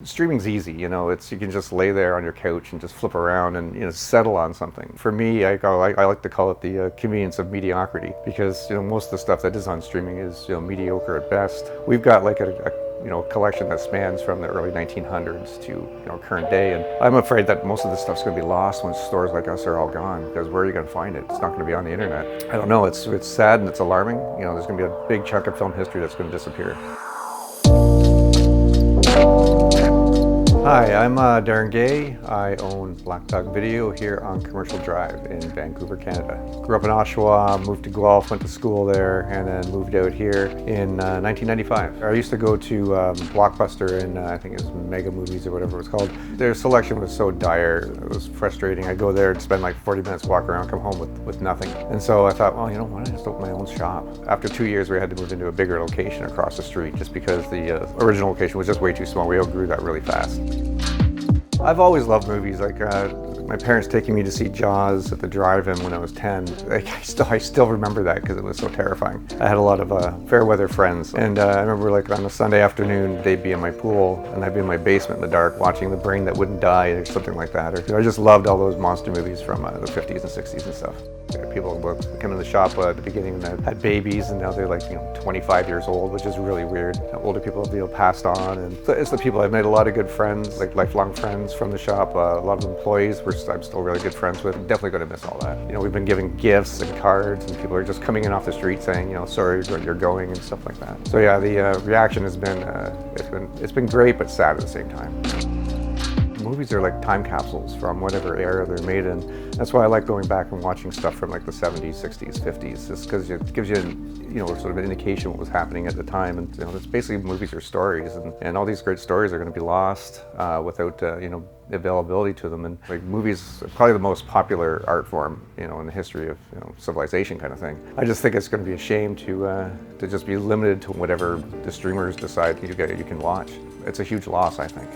Streaming's easy, you know, you can just lay there on your couch and just flip around and, you know, settle on something. For me, I like to call it the convenience of mediocrity, because, you know, most of the stuff that is on streaming is, you know, mediocre at best. We've got like a collection that spans from the early 1900s to, you know, current day, and I'm afraid that most of this stuff's going to be lost when stores like us are all gone, because where are you going to find it? It's not going to be on the internet. I don't know, it's sad and it's alarming. You know, there's going to be a big chunk of film history that's going to disappear. Hi, I'm Darren Gay. I own Black Dog Video here on Commercial Drive in Vancouver, Canada. Grew up in Oshawa, moved to Guelph, went to school there, and then moved out here in 1995. I used to go to Blockbuster and I think it was Mega Movies or whatever it was called. Their selection was so dire, it was frustrating. I'd go there and spend like 40 minutes, walk around, come home with nothing. And so I thought, well, you know, why don't I just open my own shop? After 2 years, we had to move into a bigger location across the street just because the original location was just way too small. We outgrew that really fast. I've always loved movies. Like my parents taking me to see Jaws at the drive-in when I was 10. Like, I still remember that because it was so terrifying. I had a lot of fair weather friends, and I remember like on a Sunday afternoon they'd be in my pool and I'd be in my basement in the dark watching The Brain That Wouldn't Die or something like that. Or, you know, I just loved all those monster movies from the 50s and 60s and stuff. People would come in the shop at the beginning and had babies, and now they're like, you know, 25 years old, which is really weird. Older people have, you know, passed on, and it's the people. I've made a lot of good friends, like lifelong friends from the shop. A lot of employees I'm still really good friends with. I'm definitely going to miss all that. You know, we've been giving gifts and cards, and people are just coming in off the street saying, you know, sorry you're going and stuff like that. So yeah, the reaction has been it's been great but sad at the same time. Movies are like time capsules from whatever era they're made in. That's why I like going back and watching stuff from like the 70s, 60s, 50s. It's because it gives you, you know, sort of an indication of what was happening at the time. And, you know, it's basically movies are stories, and all these great stories are going to be lost without, you know, availability to them. And like movies are probably the most popular art form, you know, in the history of, you know, civilization kind of thing. I just think it's going to be a shame to just be limited to whatever the streamers decide you can watch. It's a huge loss, I think.